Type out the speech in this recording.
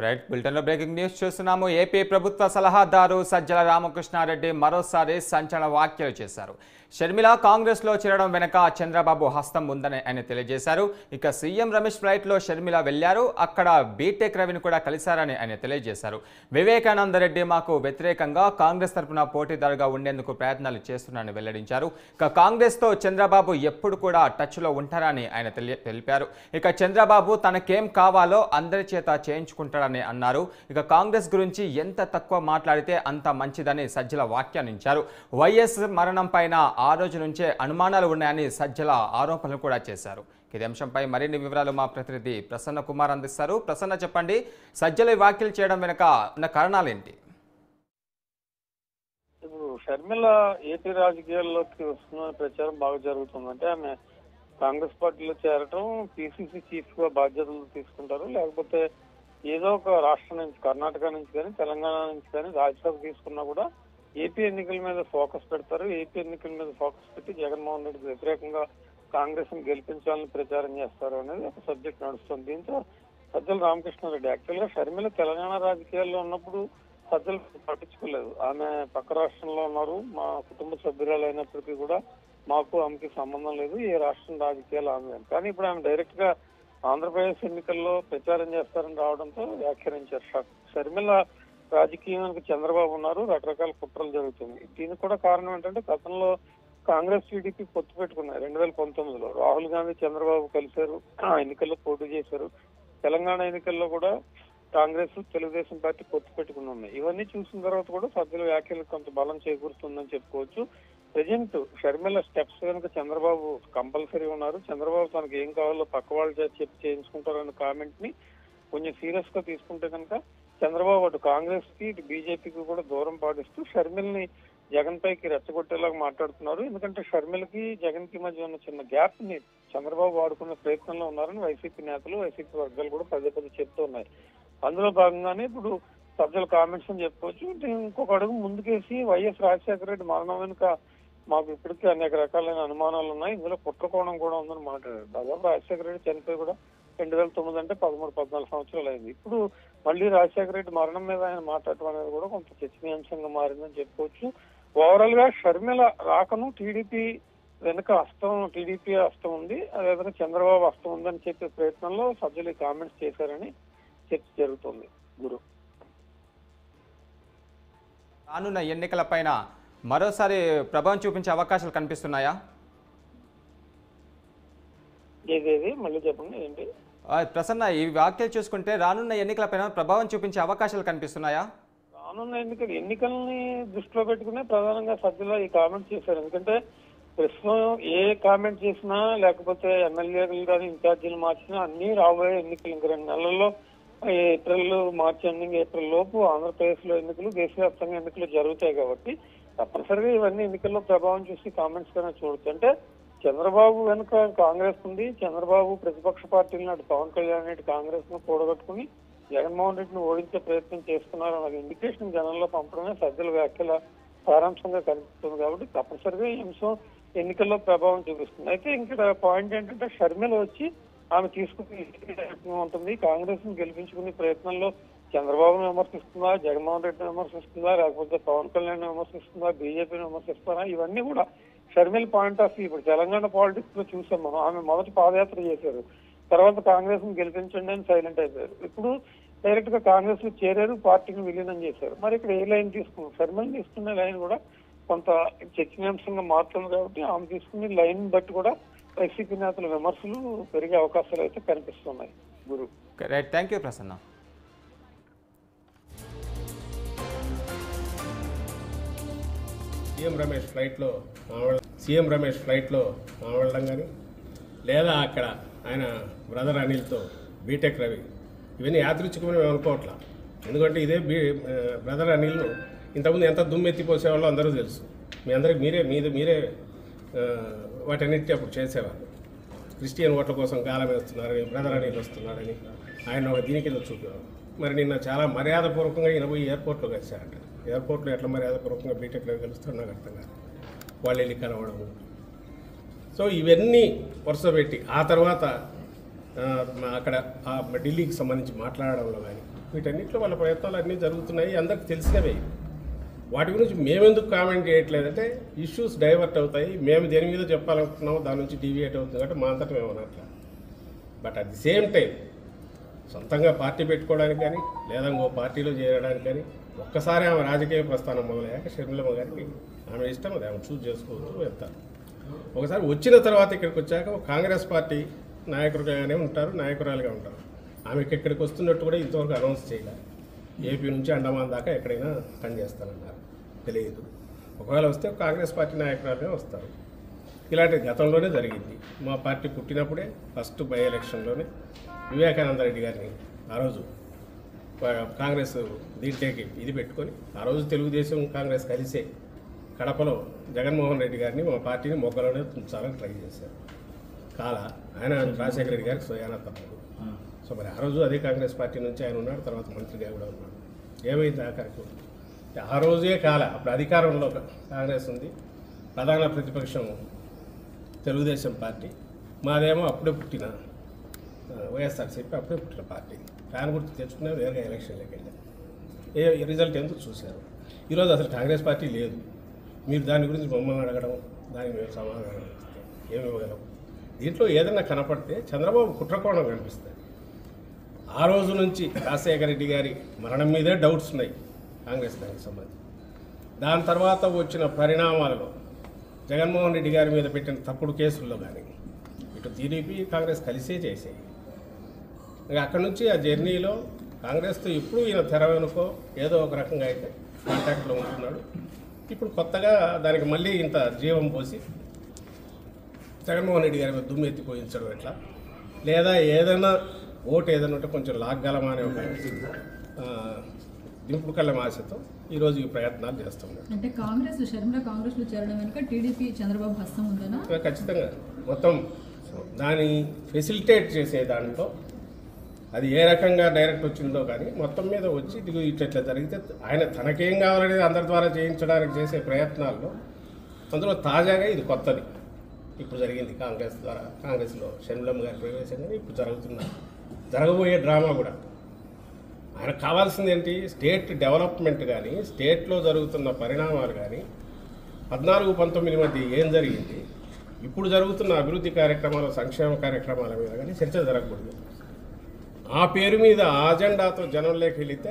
Right బులెటిన్లో breaking news చూస్తున్నాము. AP ప్రభుత్వ సలహాదారు సజ్జల రామకృష్ణారెడ్డి మరోసారి సంచలన వ్యాఖ్యలు చేశారు. షర్మిల కాంగ్రెస్లో చేరడం వెనక చంద్రబాబు హస్తం ఉందని ఆయన తెలియజేశారు. ఇక సీఎం రమేష్ ఫ్లైట్లో షర్మిల వెళ్లారు, అక్కడ బీటెక్ రవిని కూడా కలిశారని ఆయన తెలియజేశారు. వివేకానందరెడ్డి మాకు వ్యతిరేకంగా కాంగ్రెస్ తరఫున పోటీదారుగా ఉండేందుకు ప్రయత్నాలు చేస్తున్నారని వెల్లడించారు. ఇక కాంగ్రెస్తో చంద్రబాబు ఎప్పుడు కూడా టచ్లో ఉంటారని ఆయన తెలిపారు. ఇక చంద్రబాబు తనకేం కావాలో అందరి చేత చేయించుకుంటారని అన్నారు. ఇక కాంగ్రెస్ గురించి ఎంత తక్కువ మాట్లాడితే అంత మంచిదని సజ్జల వ్యాఖ్యానించారు. వైఎస్ మరణం పైన ఆ రోజు నుంచే అనుమానాలు ఉన్నాయని సజ్జల ఆరోపణలు కూడా చేశారు. ఇదే అంశంపై మరిన్ని వివరాలు మా ప్రతినిధి ప్రసన్న కుమార్ అందిస్తారు. ప్రసన్న, చెప్పండి, సజ్జల వ్యాఖ్యలు చేయడం వెనుక ఉన్న కారణాలు ఏంటి? ఇప్పుడు షర్మిల ఏపీ రాజకీయాల్లోకి వస్తున్న ప్రచారం బాగా జరుగుతుందంటే ఆమె కాంగ్రెస్ పార్టీలో చేరటం, పిసిసి చీఫ్ గా బాధ్యతలు తీసుకుంటారు, లేకపోతే ఏదో ఒక రాష్ట్రం నుంచి, కర్ణాటక నుంచి కానీ తెలంగాణ నుంచి కానీ రాజ్యసభ తీసుకున్నా కూడా ఏపీ ఎన్నికల మీద ఫోకస్ పెడతారు. ఏపీ ఎన్నికల మీద ఫోకస్ పెట్టి జగన్మోహన్ రెడ్డికి వ్యతిరేకంగా కాంగ్రెస్ ని గెలిపించాలని ప్రచారం చేస్తారు అనేది ఒక సబ్జెక్ట్ నడుస్తుంది. దీంతో సజ్జల రామకృష్ణారెడ్డి యాక్చువల్ గా షర్మిల తెలంగాణ రాజకీయాల్లో ఉన్నప్పుడు సజ్జలు పట్టించుకోలేదు. ఆమె పక్క రాష్ట్రంలో ఉన్నారు, మా కుటుంబ సభ్యురాలు అయినప్పటికీ కూడా మాకు ఆమెకి సంబంధం లేదు, ఏ రాష్ట్రం రాజకీయాలు ఆమె. కానీ ఇప్పుడు ఆమె డైరెక్ట్ గా ఆంధ్రప్రదేశ్ ఎన్నికల్లో ప్రచారం చేస్తారని రావడంతో వ్యాఖ్యానించారు. షర్మిల రాజకీయానికి చంద్రబాబు ఉన్నారు, రకరకాల కుట్రలు జరుగుతుంది. దీనికి కూడా కారణం ఏంటంటే గతంలో కాంగ్రెస్ టీడీపీ పొత్తు పెట్టుకున్నారు 2019లో. రాహుల్ గాంధీ చంద్రబాబు కలిశారు, ఎన్నికల్లో పోటీ చేశారు. తెలంగాణ ఎన్నికల్లో కూడా కాంగ్రెస్ తెలుగుదేశం పార్టీ పొత్తు పెట్టుకుని ఉన్నాయి. ఇవన్నీ చూసిన తర్వాత కూడా సభ్యుల వ్యాఖ్యలకు కొంత బలం చేకూరుతుందని చెప్పుకోవచ్చు. ప్రజెంట్ షర్మిల స్టెప్స్ కనుక చంద్రబాబు కంపల్సరీ ఉన్నారు. చంద్రబాబు తనకు ఏం కావాలో పక్క వాళ్ళు చెప్పి చేయించుకుంటారన్న కామెంట్ ని కొంచెం సీరియస్ గా తీసుకుంటే కనుక చంద్రబాబు అటు కాంగ్రెస్ కి ఇటు బీజేపీకి కూడా దూరం పాటిస్తూ షర్మిల్ని జగన్ పైకి రెచ్చగొట్టేలాగా మాట్లాడుతున్నారు. ఎందుకంటే షర్మిలకి జగన్ కి మధ్య ఉన్న చిన్న గ్యాప్ ని చంద్రబాబు వాడుకునే ప్రయత్నంలో ఉన్నారని వైసీపీ నేతలు, వైసీపీ వర్గాలు కూడా పదే పదే చెప్తూ ఉన్నాయి. అందులో భాగంగానే ఇప్పుడు సభ్యుల కామెంట్స్ అని చెప్పుకోవచ్చు. ఇంకొక అడుగు ముందుకేసి వైఎస్ రాజశేఖర రెడ్డి మరణం వెనుక మాకు ఇప్పటికీ అనేక రకాలైన అనుమానాలు ఉన్నాయి, ఇందులో కుట్రకోణం కూడా ఉందని మాట్లాడారు. దాదాపు రాజశేఖర రెడ్డి చనిపోయి కూడా 2009 అంటే 13-14 సంవత్సరాలు అయింది. ఇప్పుడు మళ్ళీ రాజశేఖర రెడ్డి మరణం మీద ఆయన మాట్లాడటం అనేది కూడా కొంత చర్చనీయాంశంగా మారిందని చెప్పుకోవచ్చు. ఓవరాల్ గా షర్మిల రాకను టీడీపీ వెనుక టీడీపీ హస్తం ఉంది, అదేవిధంగా చంద్రబాబు హస్తం ఉందని చెప్పే ప్రయత్నంలో సభ్యులు కామెంట్స్ చేశారని చర్చ జరుగుతుంది. గురు రానున్న ఎన్నికల పైన మరోసారి ప్రభావం చూపించే అవకాశాలు కనిపిస్తున్నాయా? ఏదేది మళ్ళీ చెప్పండి ఏంటి ప్రసన్న, ఈ వ్యాఖ్యలు చూసుకుంటే రానున్న ఎన్నికలపైన ప్రభావం చూపించే అవకాశాలు కనిపిస్తున్నాయా? రానున్న ఎన్నికల్ని దృష్టిలో పెట్టుకునే ప్రధానంగా సభ్యులు ఈ కామెంట్ చేశారు. ఎందుకంటే ప్రస్తుతం ఏ కామెంట్ చేసినా లేకపోతే ఎమ్మెల్యేలు కానీ ఇన్ఛార్జీలు మార్చినా అన్ని రాబోయే ఎన్నికలు ఇంక 2 నెలల్లో ఏప్రిల్, మార్చి ఎండింగ్ ఏప్రిల్ లోపు ఆంధ్రప్రదేశ్ లో ఎన్నికలు, దేశవ్యాప్తంగా ఎన్నికలు జరుగుతాయి కాబట్టి తప్పనిసరిగా ఇవన్నీ ఎన్నికల్లో ప్రభావం చూసి కామెంట్స్ కన్నా చూడొచ్చు. అంటే చంద్రబాబు వెనుక కాంగ్రెస్ ఉంది, చంద్రబాబు ప్రతిపక్ష పార్టీలు నాటి పవన్ కళ్యాణ్ నాటి కాంగ్రెస్ ను కూడగట్టుకుని జగన్మోహన్ రెడ్డిని ఓడించే ప్రయత్నం చేస్తున్నారు అనే ఇండికేషన్ జనంలో పంపడమే సభ్యుల వ్యాఖ్యల సారాంశంగా కనిపిస్తుంది. కాబట్టి తప్పనిసరిగా ఈ అంశం ఎన్నికల్లో ప్రభావం చూపిస్తుంది. అయితే ఇక్కడ పాయింట్ ఏంటంటే షర్మిల వచ్చి ఆమె తీసుకుని ఉంటుంది, కాంగ్రెస్ ని గెలిపించుకునే ప్రయత్నంలో చంద్రబాబును విమర్శిస్తుందా, జగన్మోహన్ రెడ్డిని విమర్శిస్తుందా, లేకపోతే పవన్ కళ్యాణ్ విమర్శిస్తుందా, బీజేపీని విమర్శిస్తారా, ఇవన్నీ కూడా షర్మిల పాయింట్ ఆఫ్ వ్యూ. ఇప్పుడు తెలంగాణ పాలిటిక్స్ లో చూసాం మనం, ఆమె మొదటి పాదయాత్ర చేశారు, తర్వాత కాంగ్రెస్ ని గెలిపించండి అని సైలెంట్ అయిపోయారు. ఇప్పుడు డైరెక్ట్ గా కాంగ్రెస్ లో చేరారు, పార్టీని విలీనం చేశారు. మరి ఇక్కడ ఏ లైన్ తీసుకున్నారు? షర్మిల తీసుకునే లైన్ కూడా కొంత చర్చనీయాంశంగా మారుతుంది కాబట్టి ఆమె తీసుకునే లైన్ బట్టి కూడా వైసీపీ నేతల విమర్శలు పెరిగే అవకాశాలు అయితే కనిపిస్తున్నాయి. Guru right, thank you Prasanna. CM Ramesh ఫ్లైట్లో వెళ్ళడం కానీ, లేదా అక్కడ ఆయన బ్రదర్ అనిల్తో బీటెక్ రవి, ఇవన్నీ యాదృచ్ఛికమని మేము అనుకోవట్లా. ఎందుకంటే ఇదే బ్రదర్ అనిల్ను ఇంతకుముందు ఎంత దుమ్మెత్తిపోసేవాళ్ళో అందరూ తెలుసు. మీ అందరికి మీరే వాటన్నిటి అప్పుడు చేసేవాళ్ళు. క్రిస్టియన్ ఓట్ల కోసం గాలం వేస్తున్నారని, బ్రదర్ అనిల్ వస్తున్నారని ఆయన ఒక దీని కింద చూపేవారు. మరి నిన్న చాలా మర్యాదపూర్వకంగా ఈయన పోయి ఎయిర్పోర్ట్లో కలిశారంట. ఎయిర్పోర్ట్లో ఎట్లా మర్యాదపూర్వకంగా బీటెక్ రవి కలుస్తారో నాకు అర్థం కాదు. వాళ్ళు వెళ్ళి కలవడము. సో ఇవన్నీ వరుస పెట్టి ఆ తర్వాత అక్కడ ఢిల్లీకి సంబంధించి మాట్లాడడంలో కానీ వీటన్నిటిలో వాళ్ళ ప్రయత్నాలు అన్నీ జరుగుతున్నాయి, అందరికి తెలిసినవే. వాటి గురించి మేమెందుకు కామెంట్ చేయట్లేదంటే ఇష్యూస్ డైవర్ట్ అవుతాయి, మేము దేని మీద చెప్పాలనుకుంటున్నామో దాని నుంచి డీవియేట్ అవుతుంది కాబట్టి మా అంతటా మేము అనట్లా. But at the same time సొంతంగా పార్టీ పెట్టుకోవడానికి కానీ లేదా ఇంకో పార్టీలో చేరడానికి కానీ ఒక్కసారి ఆమె రాజకీయ ప్రస్థానం మొదలయ్యాక షర్మిలమ్మ గారికి ఆమె ఇష్టం, అది ఆమె చూస్ చేసుకోవచ్చు, వెళ్తారు. ఒకసారి వచ్చిన తర్వాత ఇక్కడికి వచ్చాక కాంగ్రెస్ పార్టీ నాయకులుగానే ఉంటారు, నాయకురాలుగా ఉంటారు. ఆమెకి ఇక్కడికి వస్తున్నట్టు కూడా ఇంతవరకు అనౌన్స్ చేయలేదు. ఏపీ నుంచి అండమాన్ దాకా ఎక్కడైనా పనిచేస్తానన్నారు, తెలియదు. ఒకవేళ వస్తే కాంగ్రెస్ పార్టీ నాయకురాలుగా వస్తారు. ఇలాంటి గతంలోనే జరిగింది. మా పార్టీ పుట్టినప్పుడే ఫస్ట్ బై ఎలక్షన్లోనే వివేకానంద రెడ్డి గారిని ఆ రోజు కాంగ్రెస్ దీంట్లోకి ఇది పెట్టుకొని ఆ రోజు తెలుగుదేశం కాంగ్రెస్ కలిసే కడపలో జగన్మోహన్ రెడ్డి గారిని మా పార్టీని మొగ్గలోనే ఉంచాలని ట్రై చేశారు. ఆయన రాజశేఖర రెడ్డి గారికి స్వయానా తప్పదు. సో మరి ఆ రోజు అదే కాంగ్రెస్ పార్టీ నుంచి ఆయన ఉన్నాడు, తర్వాత మంత్రిగా కూడా ఉన్నాడు. ఏమైంది ఆఖరికి ఆ రోజే అప్పుడు అధికారంలో కాంగ్రెస్ ఉంది, ప్రధాన ప్రతిపక్షం తెలుగుదేశం పార్టీ, మాదేమో అప్పుడే పుట్టిన వైఎస్ఆర్సీపీ అప్పుడే పుట్టిన పార్టీ. దాని గురించి తెచ్చుకున్నా వేరుగా ఎలక్షన్లోకి వెళ్ళాం. రిజల్ట్ ఎందుకు చూశారు. ఈరోజు అసలు కాంగ్రెస్ పార్టీ లేదు. మీరు దాని గురించి మమ్మల్ని అడగడం, దానికి మేము సమాధానం ఏమి ఇవ్వగలం. దీంట్లో ఏదైనా కనపడితే చంద్రబాబు కుట్రకోణం కనిపిస్తుంది. ఆ రోజు నుంచి రాజశేఖర రెడ్డి గారి మరణం మీదే డౌట్స్ ఉన్నాయి కాంగ్రెస్ దానికి సంబంధించి. దాని తర్వాత వచ్చిన పరిణామాలలో జగన్మోహన్ రెడ్డి గారి మీద పెట్టిన తప్పుడు కేసుల్లో కానీ ఇటు టీడీపీ కాంగ్రెస్ కలిసే చేసాయి. ఇంకా అక్కడి నుంచి ఆ జర్నీలో కాంగ్రెస్తో ఇప్పుడు ఈయన తెర వెనుకో ఏదో ఒక రకంగా అయితే కాంటాక్ట్లో ఉంటున్నాడు. ఇప్పుడు కొత్తగా దానికి మళ్ళీ ఇంత జీవం పోసి జగన్మోహన్ రెడ్డి గారి మీద దుమ్ము ఎత్తిపోయించడం ఎట్లా, లేదా ఏదైనా ఓటు ఏదైనా ఉంటే కొంచెం లాగ్గలమా అనే ఒక దింపుడు కళ్ళ ఆశతో ఈరోజు ఈ ప్రయత్నాలు చేస్తున్నారు. అంటే కాంగ్రెస్ షర్మిల కాంగ్రెస్లో చేరడం వెనుక టీడీపీ చంద్రబాబు హస్తం ఉందనా? ఖచ్చితంగా మొత్తం దాన్ని ఫెసిలిటేట్ చేసే దాంట్లో అది ఏ రకంగా డైరెక్ట్ వచ్చిందో కానీ మొత్తం మీద వచ్చి ఇదిగో ఇట్లా జరిగితే ఆయన తనకేం కావాలనేది అందరి ద్వారా చేయించడానికి చేసే ప్రయత్నాల్లో అందులో తాజాగా ఇది కొత్తది ఇప్పుడు జరిగింది. కాంగ్రెస్లో షర్మిలమ్మ గారి ప్రవేశం కానీ ఇప్పుడు జరగబోయే డ్రామా కూడా ఆయనకు కావాల్సింది ఏంటి, స్టేట్ డెవలప్మెంట్ కానీ స్టేట్లో జరుగుతున్న పరిణామాలు కానీ 14-19 మధ్య ఏం జరిగింది, ఇప్పుడు జరుగుతున్న అభివృద్ధి కార్యక్రమాలు సంక్షేమ కార్యక్రమాల మీద కానీ చర్చ జరగకూడదు. ఆ పేరు మీద ఆ అజెండాతో జనంలోకి వెళితే